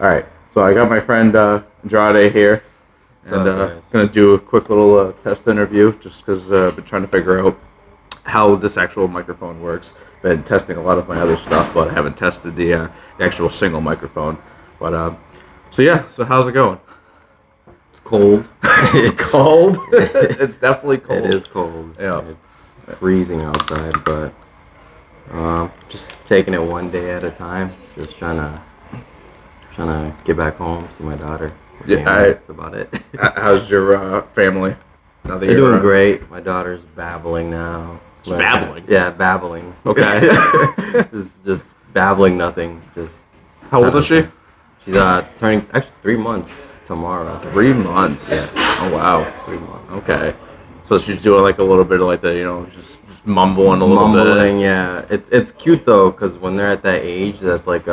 All right. So I got my friend Andrade here, and guys? gonna do a quick little test interview just because I've been trying to figure out how this actual microphone works. Been testing a lot of my other stuff, but I haven't tested the actual single microphone. But so yeah. So how's it going? It's cold. It's cold. It's definitely cold. It is cold. Yeah. It's freezing outside, but just taking it one day at a time. Just trying to get back home, see my daughter. Yeah, That's about it. How's your family? Now that They're doing great. My daughter's babbling now. Just babbling? Yeah, babbling. Okay. just babbling nothing. Just. How old is she? She's turning actually 3 months tomorrow. 3 months. Yeah. Oh wow. 3 months. Okay. So she's doing like a little bit of like the just mumbling a little Mumbling, bit. yeah. It's cute though, because when they're at that age, that's like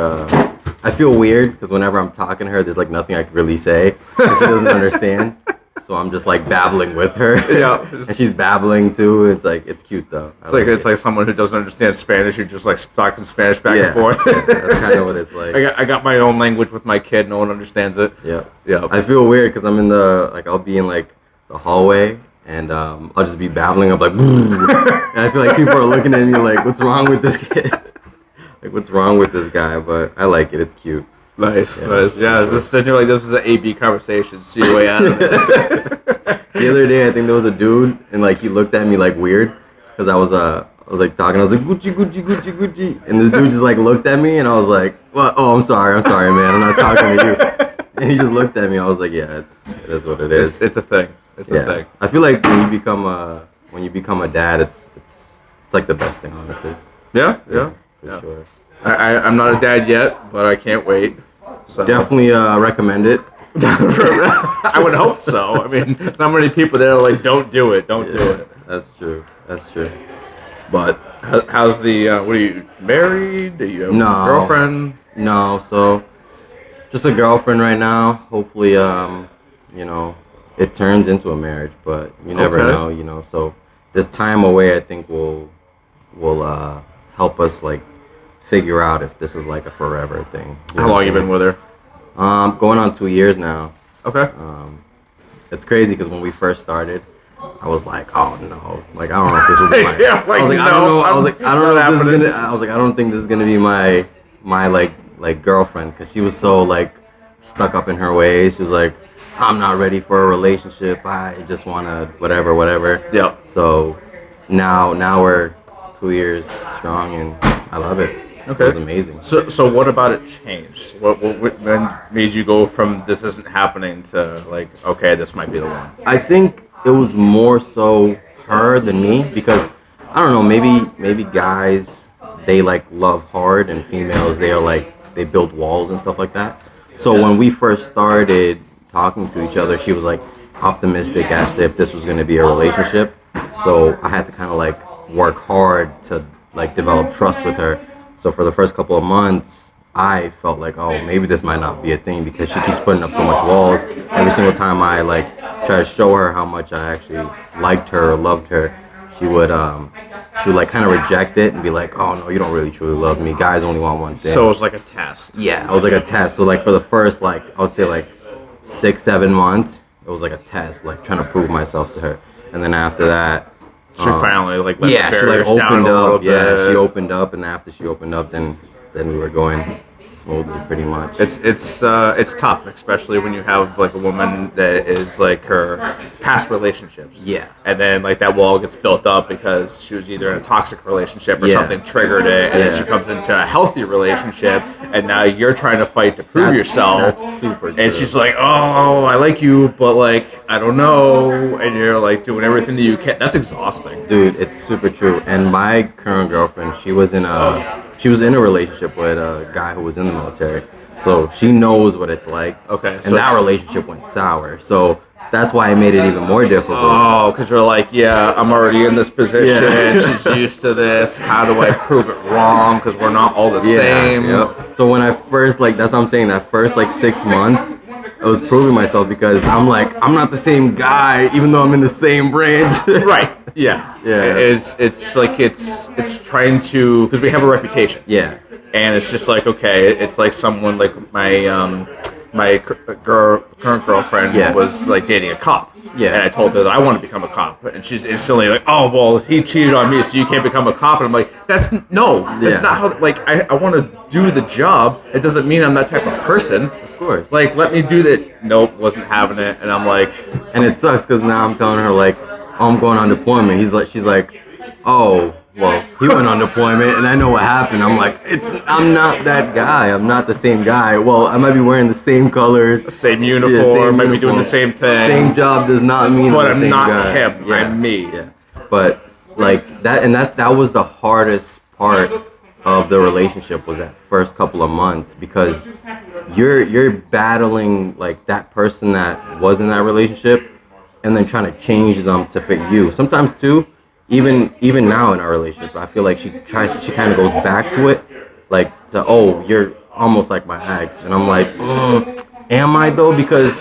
I feel weird because whenever I'm talking to her, there's like nothing I can really say. 'Cause she doesn't understand. So I'm just like babbling with her. Yeah. And she's babbling too. It's cute though. It's like someone who doesn't understand Spanish. You're just like talking Spanish back and forth. Yeah, that's kind of what it's like. I got my own language with my kid. No one understands it. Yeah. Yeah. I feel weird because I'm in I'll be in like the hallway and I'll just be babbling. I'm like, and I feel like people are looking at me like, what's wrong with this kid? Like, what's wrong with this guy? But I like it. It's cute. Nice. Yeah. This is an AB conversation. See your way out of it. The other day, I think there was a dude, and like he looked at me like weird, because I was like talking. I was like Gucci, Gucci, Gucci, Gucci, and this dude just like looked at me, and I was like, "What? Oh, I'm sorry, man. I'm not talking to you." And he just looked at me. I was like, "Yeah, it is what it is." It's a thing. It's a thing. I feel like when you become a dad, it's like the best thing, honestly. Yeah. For sure. I'm not a dad yet, but I can't wait. So Definitely recommend it. I would hope so. I mean, there's not many people that are like, don't do it. Do it. That's true. But how's the? What are you married? Do you have No. a girlfriend? No, so just a girlfriend right now. Hopefully, it turns into a marriage, but you never know, So this time away, I think will help us like figure out if this is like a forever thing. How long you been with her? Going on 2 years now. Okay. It's crazy because when we first started, I was like, oh no, like I don't know if this will be my. Yeah, like, I was like, no, I don't know. I was like, I don't know not if this is happening. gonna. I was like, I don't think this is gonna be my like girlfriend, because she was so like stuck up in her ways. She was like, I'm not ready for a relationship. I just wanna whatever. Yeah. So now we're 2 years strong, and I love it. Okay. It was amazing. So what about it changed? What when made you go from this isn't happening to like, okay, this might be the one? I think it was more so her than me, because I don't know, maybe guys, they like love hard, and females, they build walls and stuff like that. So when we first started talking to each other, she was like optimistic as if this was going to be a relationship. So I had to kind of like work hard to like develop trust with her. So for the first couple of months, I felt like, oh, maybe this might not be a thing, because she keeps putting up so much walls. Every single time I like try to show her how much I actually liked her or loved her, she would like kind of reject it and be like, oh no, you don't really truly love me. Guys only want one thing. So it was like a test. Yeah, it was like a test. So like for the first I would say like 6-7 months, it was like a test, like trying to prove myself to her. And then after that, She finally like let yeah, the she like barriers down opened a little up. bit. Yeah, she opened up, and after she opened up, then we were going smoothly, pretty much. It's tough, especially when you have like a woman that is like her past relationships. Yeah. And then like that wall gets built up because she was either in a toxic relationship or Yeah. something triggered it, and then she comes into a healthy relationship, and now you're trying to fight to prove yourself. That's super And true. she's like, oh, I like you, but like I don't know, and you're like doing everything that you can. That's exhausting. Dude, it's super true. And my current girlfriend, she was in a relationship with a guy who was in the military, so she knows what it's like. Okay, And so that relationship went sour, so that's why it made it even more difficult. Oh, because you're like, yeah, I'm already in this position. She's used to this. How do I prove it wrong? Because we're not all the same. Yep. So when I first that's what I'm saying. That first 6 months, I was proving myself, because I'm like, I'm not the same guy, even though I'm in the same branch. Right. Yeah. Yeah. It's like it's trying to, because we have a reputation. Yeah. And it's just like, okay, it's like someone like my my current girlfriend Yeah. was like dating a cop. Yeah. And I told her that I want to become a cop, and she's instantly like, "Oh, well, he cheated on me, so you can't become a cop." And I'm like, "That's Yeah. not how. Like, I want to do the job. It doesn't mean I'm that type of person. Of course. Like, let me do that." Nope, wasn't having it, and I'm like, And it sucks because now I'm telling her like, oh, I'm going on deployment. She's like, oh, well, he went on deployment, and I know what happened. I'm like, I'm not that guy. I'm not the same guy. Well, I might be wearing the same colors, same uniform, might be doing the same thing. Same job does not mean But I'm the I'm same not guy. him. Yeah. I'm me. Yeah. But like that, and that was the hardest part of the relationship was that first couple of months because you're battling like that person that was in that relationship and then trying to change them to fit you. Sometimes too, even now in our relationship, I feel like she kind of goes back to it, like to you're almost like my ex, and I'm like, am I though? Because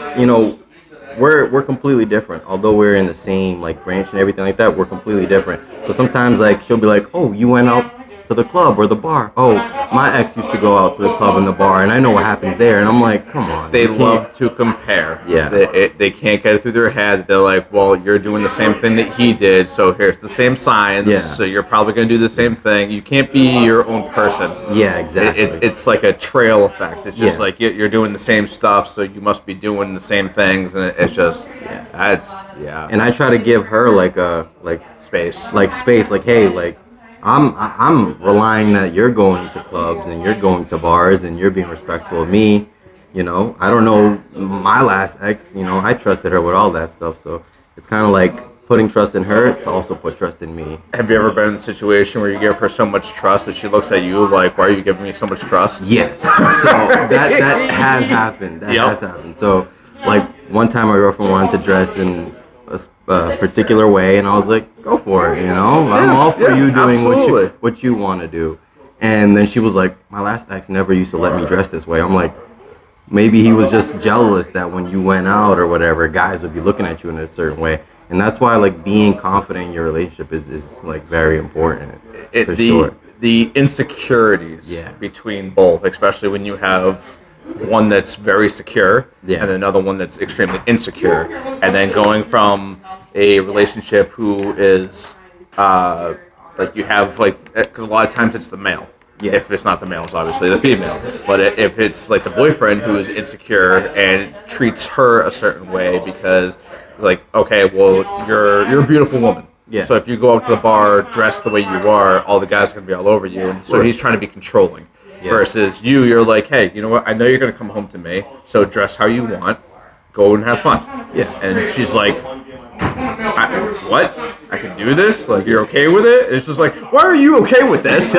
we're completely different. Although we're in the same like branch and everything like that, we're completely different. So sometimes like she'll be like, oh, you went out to the club or the bar. Oh, my ex used to go out to the club and the bar, and I know what happens there. And I'm like, come on. They you can't- love to compare. Yeah. They can't get it through their head. They're like, well, you're doing the same thing that he did, so here's the same signs. Yeah. So you're probably going to do the same thing. You can't be your own person. Yeah, exactly. It's like a trail effect. It's just Yeah. like you're doing the same stuff, so you must be doing the same things, and it's just And I try to give her like a space. space, like, hey, like I'm relying that you're going to clubs and you're going to bars and you're being respectful of me. I don't know my last ex. I trusted her with all that stuff, so it's kind of like putting trust in her to also put trust in me. Have you ever been in a situation where you give her so much trust that she looks at you like, why are you giving me so much trust? Yes. So that has happened. That Yep. has happened. So like one time my girlfriend wanted to dress in a particular way, and I was like, go for it. I'm all for you doing absolutely. what you want to do. And then she was like, my last ex never used to let me dress this way. I'm like, maybe he was just jealous that when you went out or whatever, guys would be looking at you in a certain way. And that's why like being confident in your relationship is like very important for sure. The insecurities between both, especially when you have one that's very secure and another one that's extremely insecure, and then going from a relationship who is like you have like, because a lot of times it's the male. Yeah. If it's not the male, it's obviously the female. But if it's like the boyfriend who is insecure and treats her a certain way because, like, okay, well, you're a beautiful woman. Yeah. So if you go out to the bar dressed the way you are, all the guys are gonna be all over you. And so he's trying to be controlling. Yeah. Versus you're like, hey, you know what? I know you're gonna come home to me, so dress how you want, go and have fun. Yeah. And she's like, what? I can do this? Like, you're okay with it? And it's just like, why are you okay with this?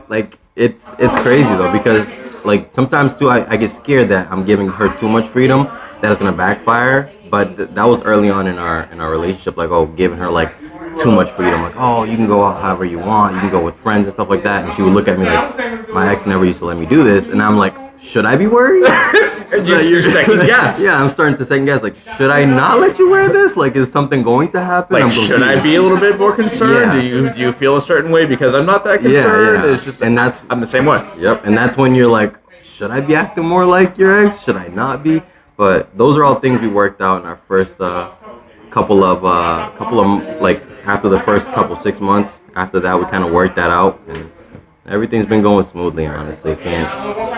Like it's crazy though, because like sometimes too I get scared that I'm giving her too much freedom that it's gonna backfire. But that was early on in our relationship, like giving her like too much freedom, like you can go out however you want, you can go with friends and stuff like that. And she would look at me like, my ex never used to let me do this, and I'm like, should I be worried? You're second guess. Yeah, I'm starting to second guess. Like, should I not let you wear this? Like, is something going to happen? Like, should I be a little bit more concerned? Yeah. Do you feel a certain way because I'm not that concerned? Yeah. It's just, and I'm the same way. Yep, and that's when you're like, should I be acting more like your ex? Should I not be? But those are all things we worked out in our first couple of like after the first 6 months. After that, we kind of worked that out, and everything's been going smoothly. Honestly, can't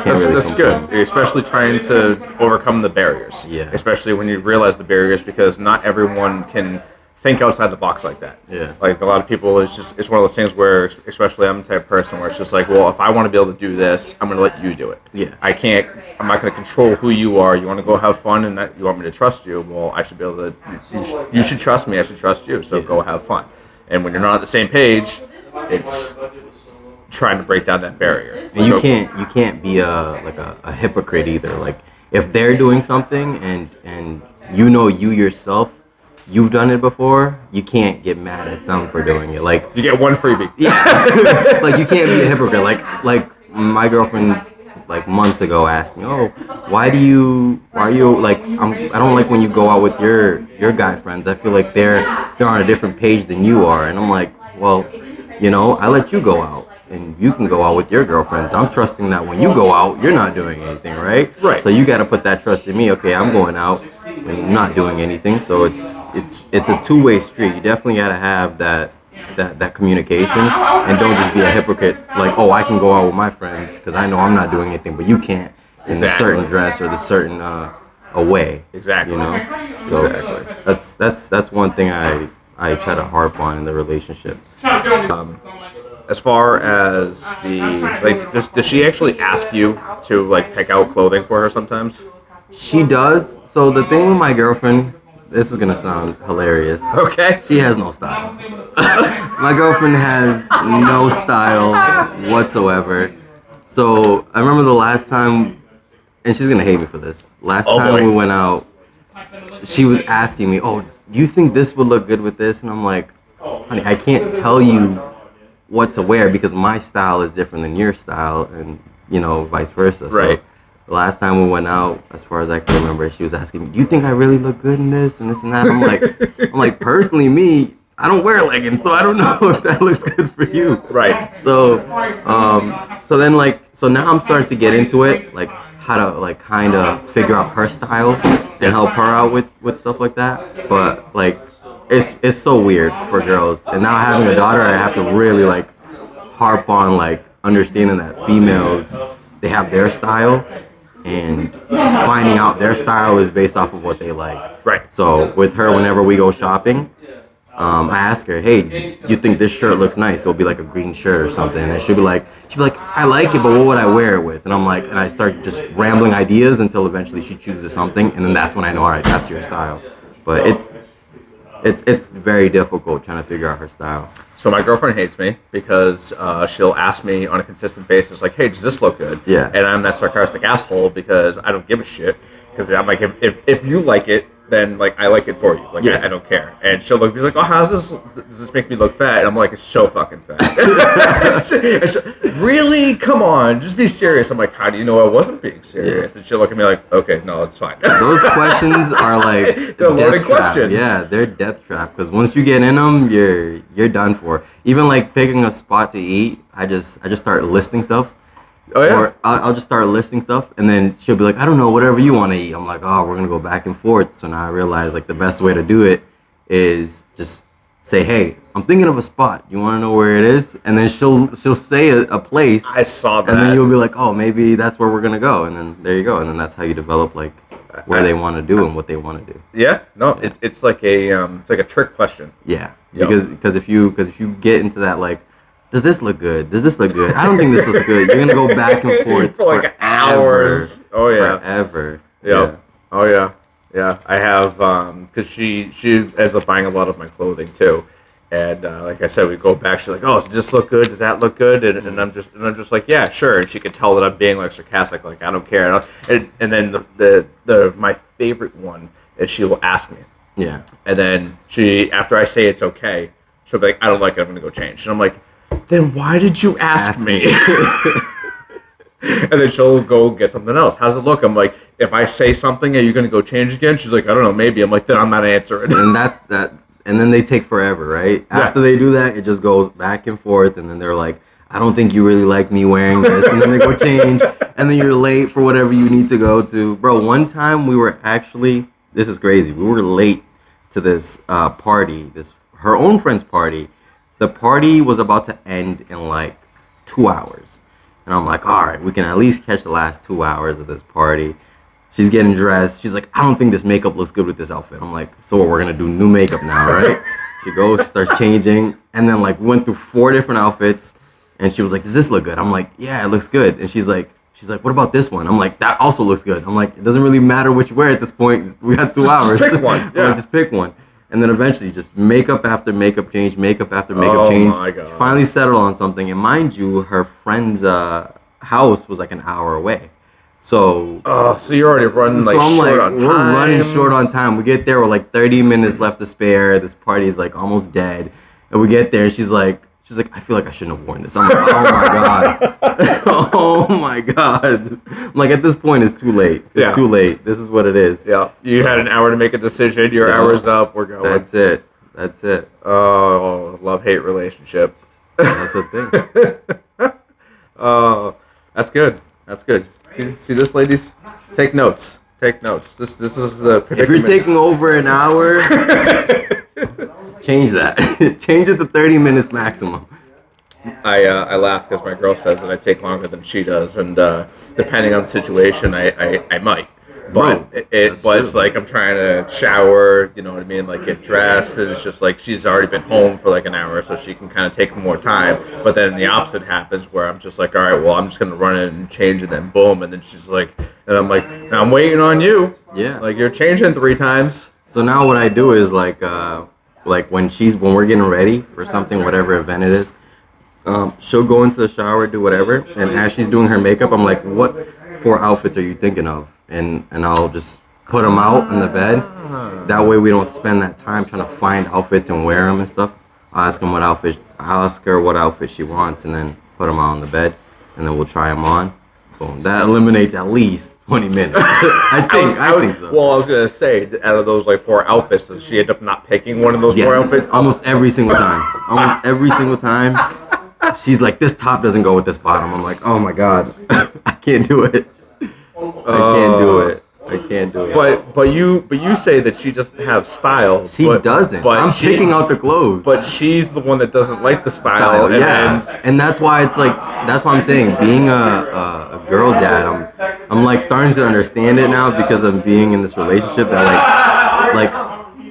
really That's complain. good. Especially trying to overcome the barriers. Yeah. Especially when you realize the barriers, because not everyone can think outside the box like that. Yeah. Like a lot of people, it's one of those things where, especially I'm the type of person where it's just like, well, if I want to be able to do this, I'm going to let you do it. Yeah. I'm not going to control who you are. You want to go have fun and you want me to trust you. Well, I should be able to, you should trust me. I should trust you. So go have fun. And when you're not on the same page, it's trying to break down that barrier. And you can't be a hypocrite either. Like if they're doing something and you yourself, you've done it before, you can't get mad at them for doing it. Like You get one freebie. yeah, like you can't be a hypocrite. Like my girlfriend like months ago asked me, "Oh, why are you like I don't like when you go out with your guy friends. I feel like they're on a different page than you are." And I'm like, "Well, I let you go out. and you can go out with your girlfriends. I'm trusting that when you go out, you're not doing anything, right? Right. So you got to put that trust in me. Okay, I'm going out and not doing anything. So it's a two-way street. You definitely got to have that communication, and don't just be a hypocrite. Like, oh, I can go out with my friends because I know I'm not doing anything, but you can't in a certain dress or the certain a way. Exactly. You know. So Exactly. that's one thing I try to harp on in the relationship. As far as the like, does she actually ask you to like pick out clothing for her sometimes? She does. So the thing with my girlfriend, this is gonna sound hilarious. Okay. She has no style. My girlfriend has no style whatsoever. So I remember the last time, and she's gonna hate me for this. Last time boy. we went out, she was asking me, "Oh, do you think this would look good with this?" And I'm like, "Honey, I can't tell you what to wear because my style is different than your style, and vice versa." Right. So the last time we went out, as far as I can remember, she was asking me, "Do you think I really look good in this and this and that?" I'm like, personally, me, I don't wear leggings, so I don't know if that looks good for you. Right. So, so now I'm starting to get into it, like how to like kind of figure out her style and help her out with stuff like that. But like, it's so weird for girls, and now having a daughter, I have to really like harp on like understanding that females, they have their style, and finding out their style is based off of what they like. Right. So with her, whenever we go shopping, I ask her, "Hey, do you think this shirt looks nice?" It'll be like a green shirt or something, and she'll be like, "I like it, but what would I wear it with?" And I'm like, and I start just rambling ideas until eventually she chooses something, and then that's when I know, all right, that's your style. But it's very difficult trying to figure out her style. So my girlfriend hates me because she'll ask me on a consistent basis, like, "Hey, does this look good?" Yeah. And I'm that sarcastic asshole because I don't give a shit. Because I'm like, if you like it, then like I like it for you. Like Yeah. I don't care. And she'll be like, "Oh, how's this? Does this make me look fat?" And I'm like, "It's so fucking fat." And really? Come on, just be serious. I'm like, "How do you know I wasn't being serious?" Yeah. And she'll look at me like, "Okay, no, it's fine." Those questions are like They're loaded death trap. questions. Yeah, they're death trap because once you get in them, you're done for. Even like picking a spot to eat, I just start listing stuff. Oh yeah. Or I'll just start listing stuff, and then she'll be like, "I don't know, whatever you want to eat." I'm like, "Oh, we're gonna go back and forth." So now I realize like the best way to do it is say, "Hey, I'm thinking of a spot. You want to know where it is?" And then she'll say a place. I saw that. And then you'll be like, "Oh, maybe that's where we're gonna go." And then there you go. And then that's how you develop like where they want to do and what they want to do. Yeah. No, it's like a trick question. Yeah, Yep. because if you get into that like, does this look good? Does this look good? I don't think this looks good. You're gonna go back and forth For like hours. Oh yeah. forever. Yep. Oh yeah. Yeah. I have because she ends up buying a lot of my clothing too, and like I said, we go back. She's like, "Oh, does this look good? Does that look good?" And I'm just like, "Yeah, sure." And she could tell that I'm being like sarcastic, like I don't care. And then the my favorite one is she will ask me, Yeah. and then after I say it's okay, she'll be like, "I don't like it. I'm gonna go change." And I'm like, "Then why did you ask me?" And then she'll go get something else. How's it look? I'm like, if I say something, are you going to go change again? She's like, I don't know, maybe. I'm like, then I'm not answering. And that's that. And then they take forever, right? Yeah. After they do that, it just goes back and forth, and then they're like, "I don't think you really like me wearing this," and then they go change, and then you're late for whatever you need to go to. Bro, one time we were actually, this is crazy. We were late to this party, her own friend's party. The party was about to end in like 2 hours. And I'm like, all right, we can at least catch the last 2 hours of this party. She's getting dressed. She's like, "I don't think this makeup looks good with this outfit." I'm like, "So what, we're going to do new makeup now, right?" She goes, starts changing, and then like went through 4 different outfits. And she was like, "Does this look good?" I'm like, "Yeah, it looks good." And she's like, "What about this one?" I'm like, "That also looks good." I'm like, "It doesn't really matter what you wear at this point. We got 2 hours. Just pick one. I'm Yeah. like, just pick one." And then eventually just makeup after makeup change, makeup after makeup change. Oh my God. Finally settled on something. And mind you, her friend's house was like an hour away. So Oh, so you're already running like so I'm short like, on time. we're running short on time. We get there, we're like 30 minutes left to spare. This party is like almost dead. And we get there and she's like, "I feel like I shouldn't have worn this." I'm like, "Oh my God." Oh my God. I'm like, at this point, it's too late. It's Yeah. too late. This is what it is. Yeah, you had an hour to make a decision. Your Yeah. hour's up. We're going. That's it. That's it. Oh, love-hate relationship. That's the thing. Oh, that's good. That's good. See this, ladies? Take notes. Take notes. This is the If you're predicament. taking over an hour, change that. Change it to 30 minutes maximum. I laugh because my girl says that I take longer than she does, and depending on the situation, I might. But Bro, but it's true. like I'm trying to shower, you know what I mean, like get dressed, and it's just like she's already been home for like an hour, so she can kind of take more time. But then the opposite happens where I'm just like, all right, well, I'm just gonna run in and change, and then boom, and then she's like, and I'm like, now I'm waiting on you. Yeah. Like you're changing 3 times. So now what I do is like when we're getting ready for something, whatever event it is, she'll go into the shower, do whatever, and as she's doing her makeup, I'm like, what 4 outfits are you thinking of? And I'll just put them out in the bed. That way we don't spend that time trying to find outfits and wear them and stuff. I'll ask her what outfit she wants, and then put them out on the bed, and then we'll try them on. Boom. That eliminates at least 20 minutes. I think so. Well, I was gonna say, out of those like 4 outfits, does she end up not picking one of those 4 Yes, outfits? almost every single time. Almost every single time. She's like, this top doesn't go with this bottom. I'm like, oh my god, I can't do it. I can't do it. I can't do it. But you say that she doesn't have style. She doesn't. But I'm picking out the clothes. But she's the one that doesn't like the style. Yeah. And that's why it's like, that's why I'm saying, being a girl dad, I'm like starting to understand it now because I'm being in this relationship that like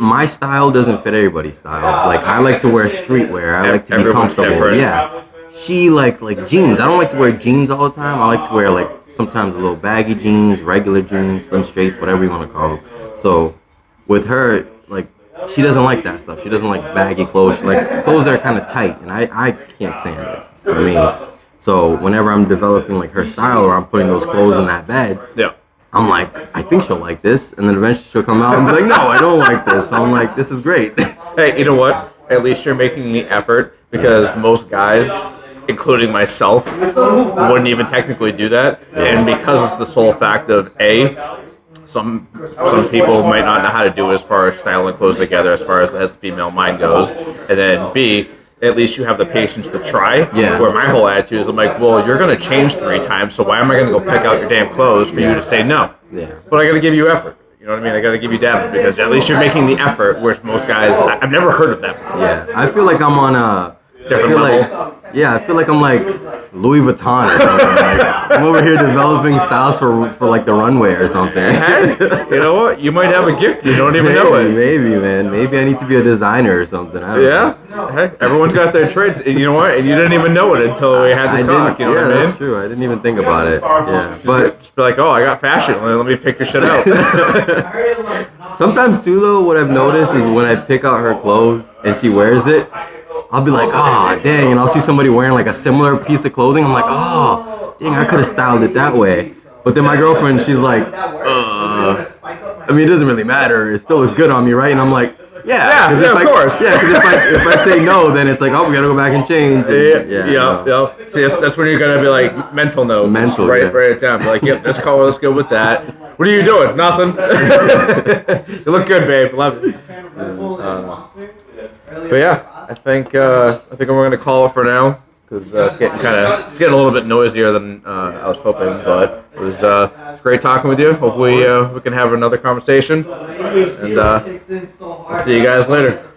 my style doesn't fit everybody's style. Like I like to wear streetwear. I like to be Everyone's comfortable. different. Yeah. She likes like jeans. I don't like to wear jeans all the time. I like to wear like sometimes a little baggy jeans, regular jeans, slim straights, whatever you want to call them. So with her, like she doesn't like that stuff. She doesn't like baggy clothes. She likes clothes that are kind of tight, and I can't stand it for me. So whenever I'm developing like her style or I'm putting those clothes in that bed, Yeah. I'm like, I think she'll like this, and then eventually she'll come out and be like, no, I don't like this. So I'm like, this is great. Hey, you know what? At least you're making the effort because most guys, including myself, wouldn't even technically do that. And because it's the sole fact of some people might not know how to do it as far as styling clothes together, as far as the female mind goes, and then B, at least you have the patience to try. Yeah. Where my whole attitude is, I'm like, well, you're gonna change 3 times, so why am I gonna go pick out your damn clothes for you to say no? Yeah. But I gotta give you effort. You know what I mean? I gotta give you dabs because at least you're making the effort. Whereas most guys, I've never heard of that before. Yeah, I feel like I'm on a Different level. I feel like I'm like Louis Vuitton or something. Like, I'm over here developing styles for like the runway or something. Hey, you know what? You might have a gift. You don't even know it. Maybe, man. Maybe I need to be a designer or something. I don't know. Yeah. Hey, everyone's got their traits. And you know what? And you didn't even know it until we had this talk. You know what I mean? That's true. I didn't even think about it. Yeah, but Just be like, oh, I got fashion. Let me pick your shit out. sometimes too, though, what I've noticed is when I pick out her clothes and she wears it, I'll be like, oh, dang, and I'll see somebody wearing like a similar piece of clothing. I'm like, oh, dang, I could have styled it that way. But then my girlfriend, she's like, I mean, it doesn't really matter. It still looks good on me, right? And I'm like, yeah, of course. Yeah, because if I say no, then it's like, oh, we gotta go back and change. And, Yeah. See, that's when you're gonna be like mental note. Mental, Write yeah. it down. Be like, yep, this color looks good with that. What are you doing? Nothing. You look good, babe. Love it. But yeah, I think we're gonna call it for now because it's getting a little bit noisier than I was hoping. But it was great talking with you. Hopefully we can have another conversation, and I'll see you guys later.